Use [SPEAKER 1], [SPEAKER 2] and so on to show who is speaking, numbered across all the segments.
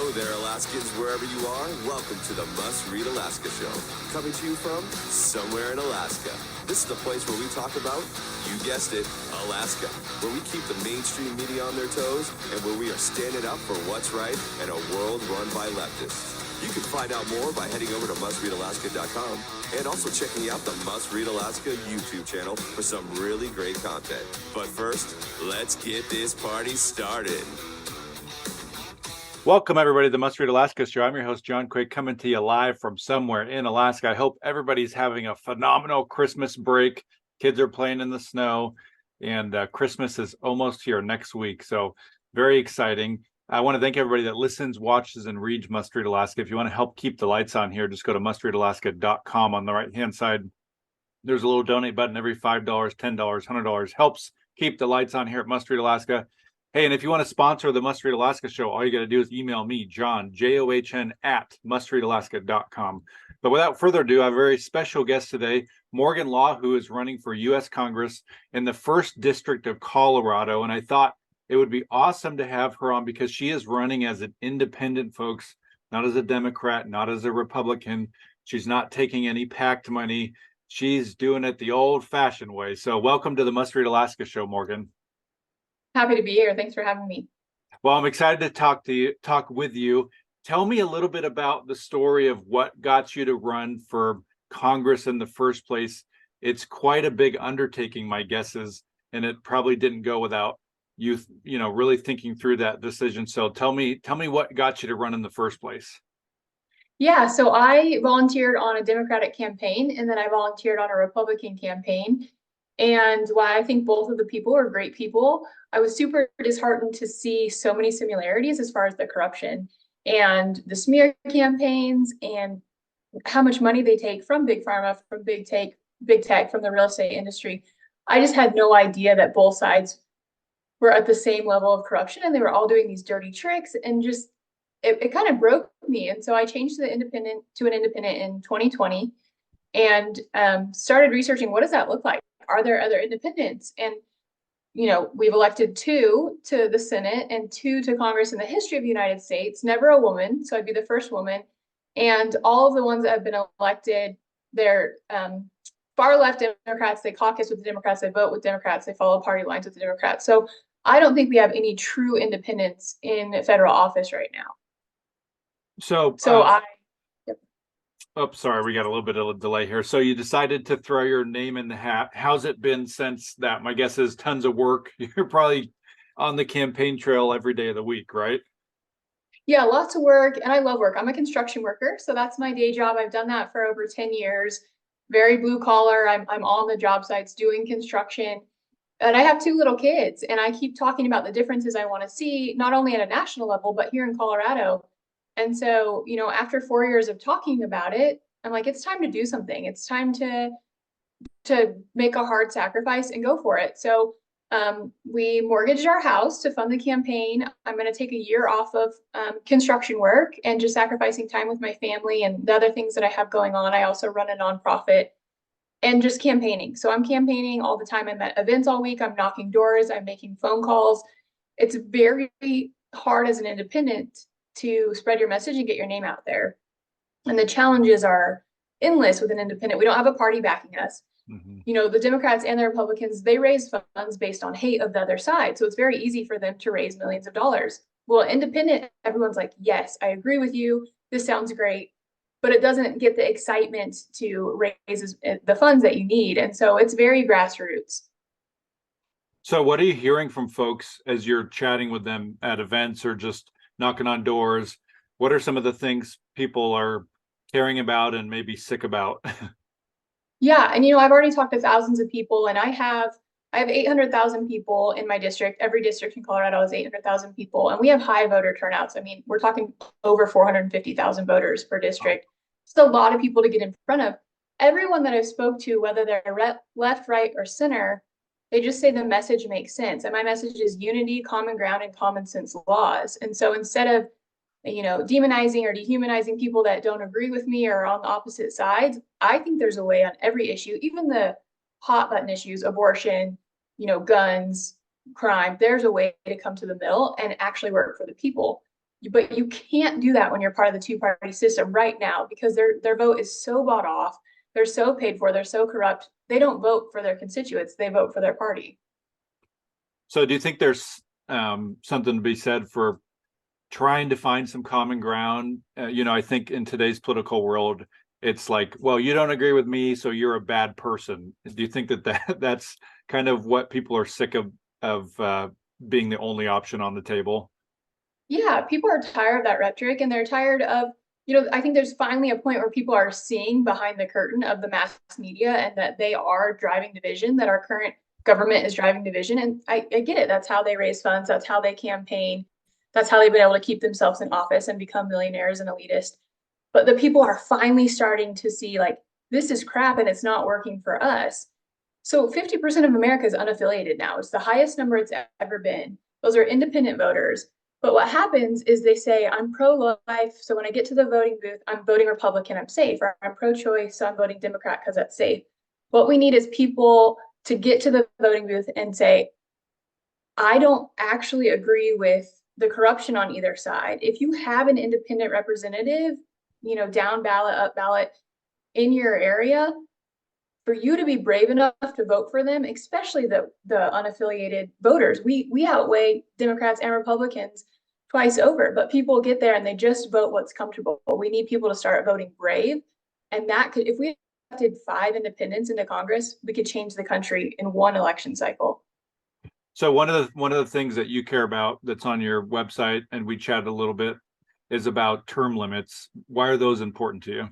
[SPEAKER 1] Hello there, Alaskans, wherever you are. Welcome to the Must Read Alaska Show. Coming to you from somewhere in Alaska. This is the place where we talk about, you guessed it, Alaska. Where we keep the mainstream media on their toes and where we are standing up for what's right in a world run by leftists. You can find out more by heading over to mustreadalaska.com and also checking out the Must Read Alaska YouTube channel for some really great content. But first, let's get this party started.
[SPEAKER 2] Welcome, everybody, to the Must Read Alaska Show. I'm your host, John Quake, coming to you live from somewhere in Alaska. I hope everybody's having a phenomenal Christmas break. Kids are playing in the snow, and Christmas is almost here next week. So very exciting. I want to thank everybody that listens, watches, and reads Must Read Alaska. If you want to help keep the lights on here, just go to mustreadalaska.com. On the right-hand side, there's a little donate button. Every $5, $10, $100 helps keep the lights on here at Must Read Alaska. Hey, and if you want to sponsor the Must Read Alaska Show, all you got to do is email me, John, John, at mustreadalaska.com. But without further ado, I have a very special guest today, Morgan Law, who is running for U.S. Congress in the 1st District of Colorado. And I thought it would be awesome to have her on because she is running as an independent, folks, not as a Democrat, not as a Republican. She's not taking any PAC money. She's doing it the old-fashioned way. So welcome to the Must Read Alaska Show, Morgan.
[SPEAKER 3] Happy to be here. Thanks for having me.
[SPEAKER 2] Well, I'm excited to talk with you. Tell me a little bit about the story of what got you to run for Congress in the first place. It's quite a big undertaking, my guess is, and it probably didn't go without you really thinking through that decision. So tell me what got you to run in the first place.
[SPEAKER 3] Yeah, so I volunteered on a Democratic campaign, and then I volunteered on a Republican campaign. And while I think both of the people are great people, I was super disheartened to see so many similarities as far as the corruption and the smear campaigns and how much money they take from Big Pharma, from big tech, from the real estate industry. I just had no idea that both sides were at the same level of corruption and they were all doing these dirty tricks, and just it kind of broke me. And so I changed to an independent in 2020 and started researching, what does that look like? Are there other independents? And we've elected 2 to the Senate and 2 to Congress in the history of the United States, never a woman. So I'd be the first woman. And all of the ones that have been elected, they're far left Democrats. They caucus with the Democrats. They vote with Democrats. They follow party lines with the Democrats. So I don't think we have any true independents in federal office right now.
[SPEAKER 2] Oh, sorry, we got a little bit of a delay here. So you decided to throw your name in the hat. How's it been since that? My guess is tons of work. You're probably on the campaign trail every day of the week, right?
[SPEAKER 3] Yeah, lots of work, and I love work. I'm a construction worker, so that's my day job. I've done that for over 10 years. Very blue collar. I'm on the job sites doing construction. And I have 2 little kids, and I keep talking about the differences I want to see, not only at a national level, but here in Colorado. And so, after 4 years of talking about it, I'm like, it's time to do something. It's time to make a hard sacrifice and go for it. So we mortgaged our house to fund the campaign. I'm going to take a year off of construction work and just sacrificing time with my family and the other things that I have going on. I also run a nonprofit and just campaigning. So I'm campaigning all the time. I'm at events all week. I'm knocking doors. I'm making phone calls. It's very hard as an independent to spread your message and get your name out there. And the challenges are endless with an independent. We don't have a party backing us. Mm-hmm. The Democrats and the Republicans, they raise funds based on hate of the other side. So it's very easy for them to raise millions of dollars. Well, independent, everyone's like, yes, I agree with you. This sounds great. But it doesn't get the excitement to raise the funds that you need. And so it's very grassroots.
[SPEAKER 2] So what are you hearing from folks as you're chatting with them at events or just knocking on doors? What are some of the things people are caring about and maybe sick about?
[SPEAKER 3] Yeah, and I've already talked to thousands of people, and I have 800,000 people in my district. Every district in Colorado is 800,000 people, and we have high voter turnouts. I mean, we're talking over 450,000 voters per district. It's a lot of people to get in front of. Everyone that I've spoke to, whether they're left, right, or center, they just say the message makes sense. And my message is unity, common ground, and common sense laws. And so instead of, demonizing or dehumanizing people that don't agree with me or on the opposite sides, I think there's a way on every issue, even the hot button issues, abortion, guns, crime. There's a way to come to the middle and actually work for the people. But you can't do that when you're part of the two-party system right now because their vote is so bought off, they're so paid for, they're so corrupt. They don't vote for their constituents, they vote for their party.
[SPEAKER 2] So do you think there's something to be said for trying to find some common ground? I think in today's political world, it's like, well, you don't agree with me, so you're a bad person. Do you think that's kind of what people are sick of being the only option on the table?
[SPEAKER 3] Yeah, people are tired of that rhetoric and they're tired of, I think there's finally a point where people are seeing behind the curtain of the mass media and that they are driving division, that our current government is driving division. And I get it. That's how they raise funds. That's how they campaign. That's how they've been able to keep themselves in office and become millionaires and elitist. But the people are finally starting to see like, this is crap and it's not working for us. So 50% of America is unaffiliated now. It's the highest number it's ever been. Those are independent voters. But what happens is they say, I'm pro-life, so when I get to the voting booth, I'm voting Republican, I'm safe, or I'm pro-choice, so I'm voting Democrat because that's safe. What we need is people to get to the voting booth and say, I don't actually agree with the corruption on either side. If you have an independent representative, down ballot, up ballot in your area, for you to be brave enough to vote for them, especially the unaffiliated voters, we outweigh Democrats and Republicans twice over. But people get there and they just vote what's comfortable. We need people to start voting brave, and that could, if we elected 5 independents into Congress, we could change the country in one election cycle.
[SPEAKER 2] So one of the things that you care about that's on your website, and we chatted a little bit, is about term limits. Why are those important to you?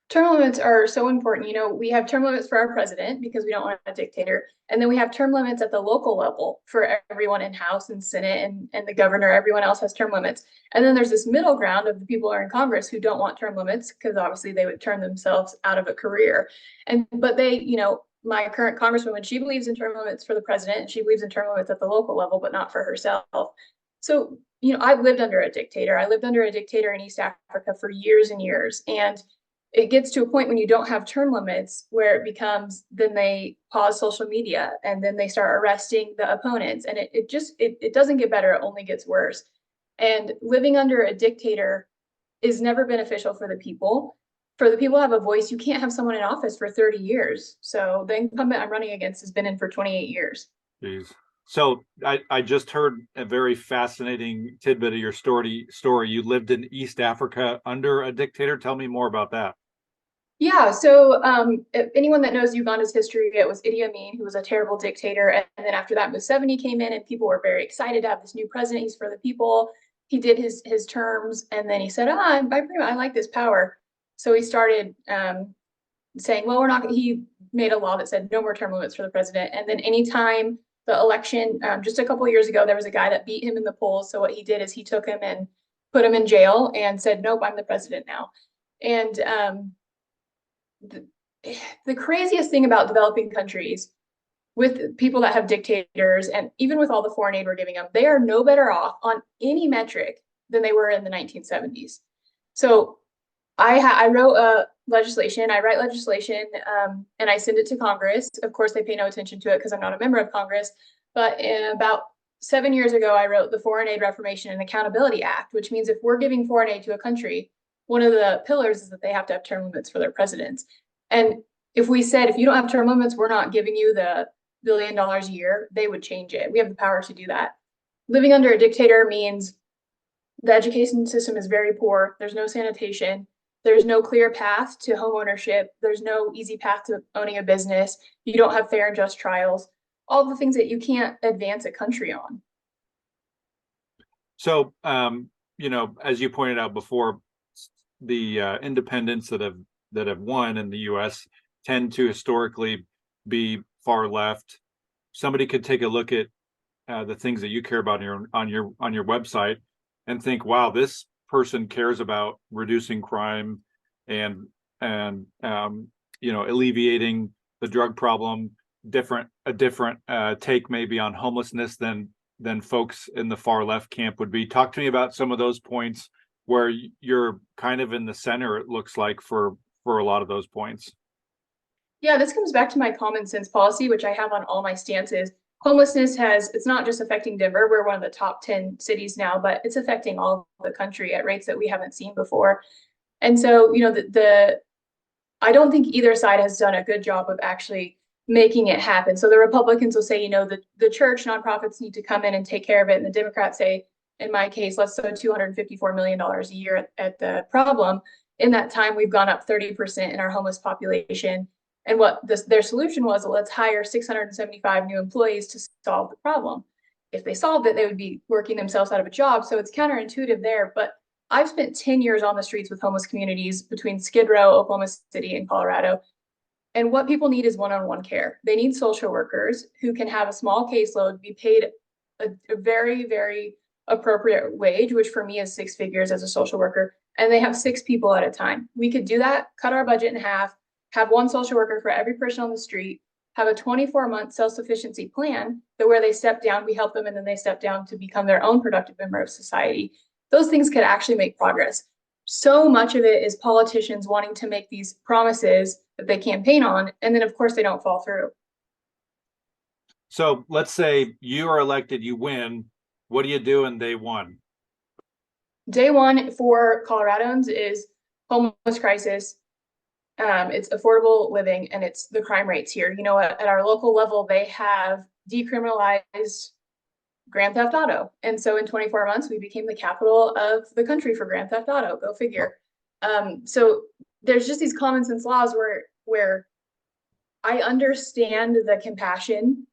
[SPEAKER 3] Term limits are so important. We have term limits for our president because we don't want a dictator. And then we have term limits at the local level for everyone in House and Senate and the governor. Everyone else has term limits. And then there's this middle ground of the people who are in Congress who don't want term limits because obviously they would turn themselves out of a career. But they, my current congresswoman, she believes in term limits for the president and she believes in term limits at the local level, but not for herself. So, I've lived under a dictator. I lived under a dictator in East Africa for years and years. And it gets to a point when you don't have term limits where it becomes, then they pause social media and then they start arresting the opponents. And it doesn't get better. It only gets worse. And living under a dictator is never beneficial for the people. For the people who have a voice, you can't have someone in office for 30 years. So the incumbent I'm running against has been in for 28 years.
[SPEAKER 2] Jeez. So I just heard a very fascinating tidbit of your story. You lived in East Africa under a dictator. Tell me more about that.
[SPEAKER 3] Yeah, so if anyone that knows Uganda's history, it was Idi Amin, who was a terrible dictator. And then after that, Museveni came in and people were very excited to have this new president. He's for the people. He did his terms and then he said, I like this power. So he started saying, well, he made a law that said no more term limits for the president. And then anytime the election, just a couple of years ago, there was a guy that beat him in the polls. So what he did is he took him and put him in jail and said, nope, I'm the president now. And the craziest thing about developing countries with people that have dictators and even with all the foreign aid we're giving them, they are no better off on any metric than they were in the 1970s. So I wrote legislation, I write legislation and I send it to Congress. Of course, they pay no attention to it because I'm not a member of Congress. But about 7 years ago, I wrote the Foreign Aid Reformation and Accountability Act, which means if we're giving foreign aid to a country, one of the pillars is that they have to have term limits for their presidents. And if we said, if you don't have term limits, we're not giving you the $1 billion a year, they would change it. We have the power to do that. Living under a dictator means the education system is very poor. There's no sanitation. There's no clear path to home ownership. There's no easy path to owning a business. You don't have fair and just trials. All the things that you can't advance a country on.
[SPEAKER 2] So, as you pointed out before, the independents that have won in the U.S. tend to historically be far left. Somebody could take a look at the things that you care about on your website and think, wow, this person cares about reducing crime and alleviating the drug problem. A different take maybe on homelessness than folks in the far left camp would be. Talk to me about some of those points where you're kind of in the center, it looks like, for a lot of those points.
[SPEAKER 3] Yeah, this comes back to my common sense policy, which I have on all my stances. homelessness it's not just affecting Denver. We're one of the top 10 cities now, but it's affecting all of the country at rates that we haven't seen before. And so, I don't think either side has done a good job of actually making it happen. So the Republicans will say, the church nonprofits need to come in and take care of it. And the Democrats say, in my case, let's throw $254 million a year at the problem. In that time, we've gone up 30% in our homeless population. And what their solution was, let's hire 675 new employees to solve the problem. If they solved it, they would be working themselves out of a job. So it's counterintuitive there. But I've spent 10 years on the streets with homeless communities between Skid Row, Oklahoma City, and Colorado. And what people need is one-on-one care. They need social workers who can have a small caseload, be paid a very, very appropriate wage, which for me is 6 figures as a social worker. And they have 6 people at a time. We could do that, cut our budget in half, have 1 social worker for every person on the street, have a 24-month self-sufficiency plan that where they step down, we help them, and then they step down to become their own productive member of society. Those things could actually make progress. So much of it is politicians wanting to make these promises that they campaign on, and then of course they don't fall through.
[SPEAKER 2] So let's say you are elected, you win. What do you do in day one?
[SPEAKER 3] Day one for Coloradans is homeless crisis. It's affordable living, and it's the crime rates here. At our local level, they have decriminalized Grand Theft Auto. And so in 24 months, we became the capital of the country for Grand Theft Auto. Go figure. So there's just these common sense laws where I understand the compassion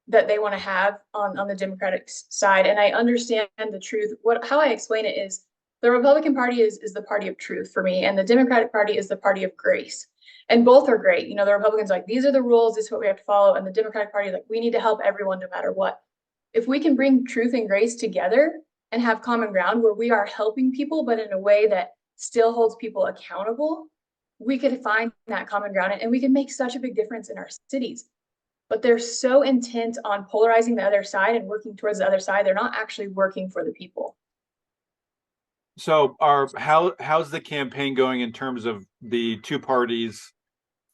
[SPEAKER 3] that they want to have on the Democratic side. And I understand the truth. How I explain it is the Republican Party is the party of truth for me, and the Democratic Party is the party of grace. And both are great. The Republicans are like, these are the rules, this is what we have to follow. And the Democratic Party is like, we need to help everyone no matter what. If we can bring truth and grace together and have common ground where we are helping people, but in a way that still holds people accountable, we could find that common ground, and we can make such a big difference in our cities. But they're so intent on polarizing the other side and working towards the other side, they're not actually working for the people.
[SPEAKER 2] So how's the campaign going in terms of the two parties?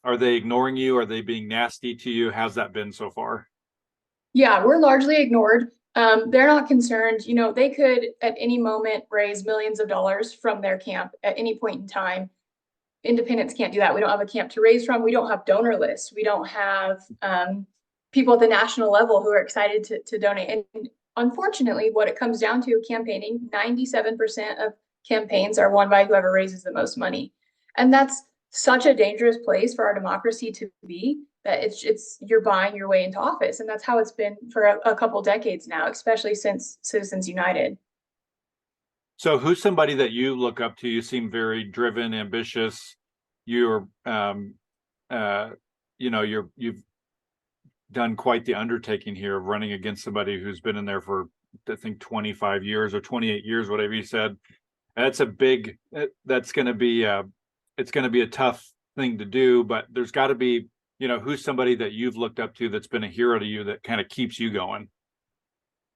[SPEAKER 2] Are they ignoring you? Are they being nasty to you? How's that been so far?
[SPEAKER 3] Yeah, we're largely ignored. They're not concerned. They could at any moment raise millions of dollars from their camp at any point in time. Independents can't do that. We don't have a camp to raise from. We don't have donor lists. We don't have people at the national level who are excited to donate. And unfortunately, what it comes down to campaigning, 97% of campaigns are won by whoever raises the most money. And that's such a dangerous place for our democracy to be, that it's you're buying your way into office. And that's how it's been for a couple decades now, especially since Citizens United.
[SPEAKER 2] So who's somebody that you look up to? You seem very driven, ambitious. You've done quite the undertaking here of running against somebody who's been in there for, I think, 25 years or 28 years, whatever you said. That's going to be it's going to be a tough thing to do, but there's got to be, who's somebody that you've looked up to that's been a hero to you that kind of keeps you going?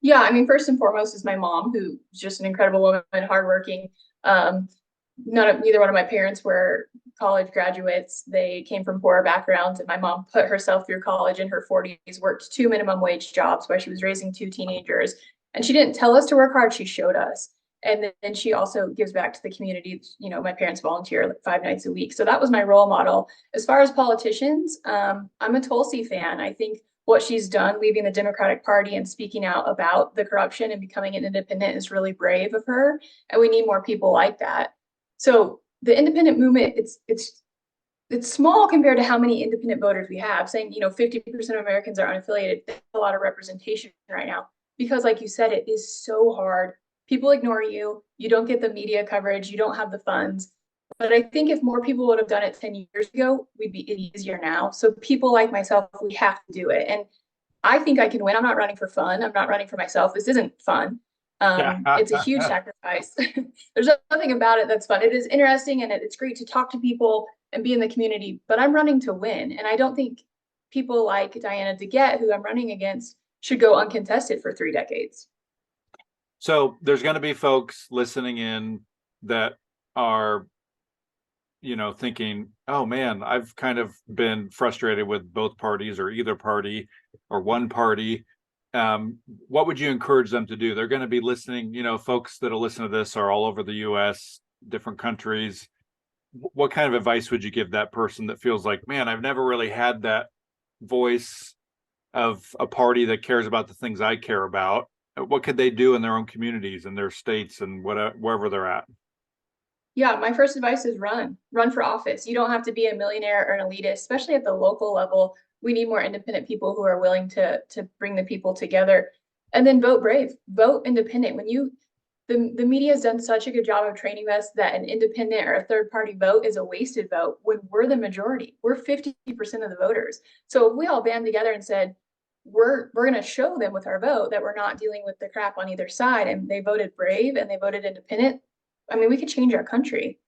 [SPEAKER 3] Yeah, I mean, first and foremost is my mom, who's just an incredible woman, hardworking. Neither one of my parents were college graduates. They came from poorer backgrounds, and my mom put herself through college in her 40s, worked 2 minimum wage jobs while she was raising 2 teenagers. And she didn't tell us to work hard, she showed us. And then she also gives back to the community. My parents volunteer like 5 nights a week. So that was my role model. As far as politicians, I'm a Tulsi fan. I think what she's done, leaving the Democratic Party and speaking out about the corruption and becoming an independent, is really brave of her. And we need more people like that. So the independent movement, it's small compared to how many independent voters we have. Saying 50% of Americans are unaffiliated, there's a lot of representation right now, because like you said, it is so hard. People ignore you. You don't get the media coverage. You don't have the funds. But I think if more people would have done it 10 years ago, we'd be easier now. So people like myself, we have to do it. And I think I can win. I'm not running for fun. I'm not running for myself. This isn't fun. It's a huge sacrifice. There's nothing about it that's fun. It is interesting, and it's great to talk to people and be in the community, but I'm running to win. And I don't think people like Diana DeGette, who I'm running against, should go uncontested for 3 decades.
[SPEAKER 2] So there's going to be folks listening in that are, thinking, oh man, I've kind of been frustrated with both parties or either party or one party. what would you encourage them to do? They're going to be listening, folks that'll listen to this are all over the US, different countries. What kind of advice would you give that person that feels like, man, I've never really had that voice of a party that cares about the things I care about? What could they do in their own communities and their states and wherever they're at?
[SPEAKER 3] Yeah, my first advice is run for office. You don't have to be a millionaire or an elitist, especially at the local level. We need more independent people who are willing to bring the people together. And then vote brave, vote independent. The media has done such a good job of training us that an independent or a third party vote is a wasted vote when we're the majority. We're 50% of the voters. So if we all band together and said, we're going to show them with our vote that we're not dealing with the crap on either side, and they voted brave and they voted independent, I mean, we could change our country.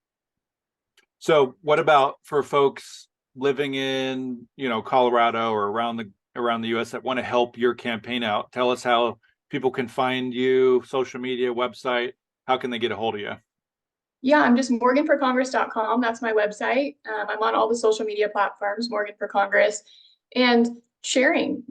[SPEAKER 2] So what about for folks living in, Colorado or around the US that want to help your campaign out? Tell us how people can find you, social media, website. How can they get a hold of you?
[SPEAKER 3] Yeah, I'm just morganforcongress.com. That's my website. I'm on all the social media platforms, Morgan for Congress, and sharing.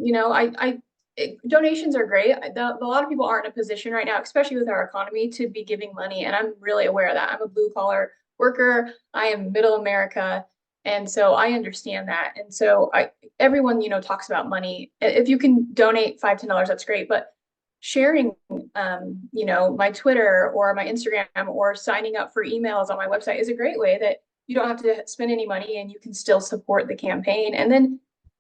[SPEAKER 3] Donations are great. A lot of people aren't in a position right now, especially with our economy, to be giving money. And I'm really aware of that. I'm a blue collar worker. I am middle America. And so I understand that. And so everyone, talks about money. If you can donate $5, $10, that's great. But sharing, my Twitter or my Instagram or signing up for emails on my website is a great way that you don't have to spend any money and you can still support the campaign. And then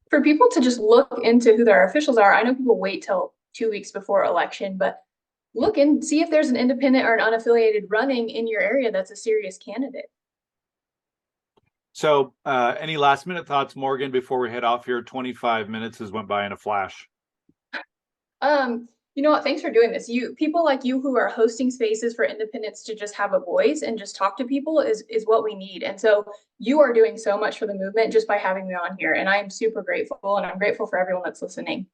[SPEAKER 3] for people to just look into who their officials are. I know people wait till 2 weeks before election, but look and see if there's an independent or an unaffiliated running in your area that's a serious candidate.
[SPEAKER 2] So any last minute thoughts, Morgan, before we head off here? 25 minutes has went by in a flash.
[SPEAKER 3] You know what? Thanks for doing this. People like you who are hosting spaces for independents to just have a voice and just talk to people is what we need. And so you are doing so much for the movement just by having me on here. And I am super grateful, and I'm grateful for everyone that's listening.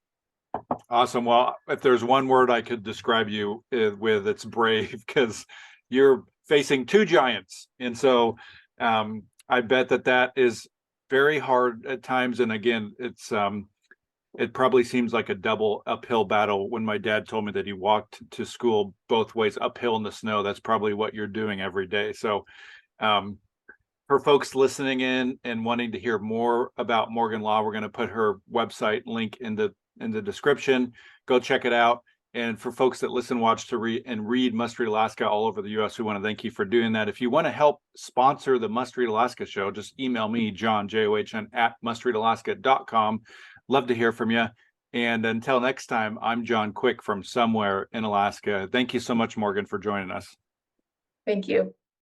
[SPEAKER 2] Awesome. Well, if there's one word I could describe you with, it's brave, because you're facing two giants. And so I bet that is very hard at times. And again, it probably seems like a double uphill battle. When my dad told me that he walked to school both ways uphill in the snow, that's probably what you're doing every day. So for folks listening in and wanting to hear more about Morgan Law, we're going to put her website link in the description. Go check it out. And for folks that listen, watch, to read Must Read Alaska all over the US, we want to thank you for doing that. If you want to help sponsor the Must Read Alaska show, just email me, John, JOHN, at mustreadalaska.com. Love to hear from you. And until next time, I'm John Quick from somewhere in Alaska. Thank you so much, Morgan, for joining us.
[SPEAKER 3] Thank you.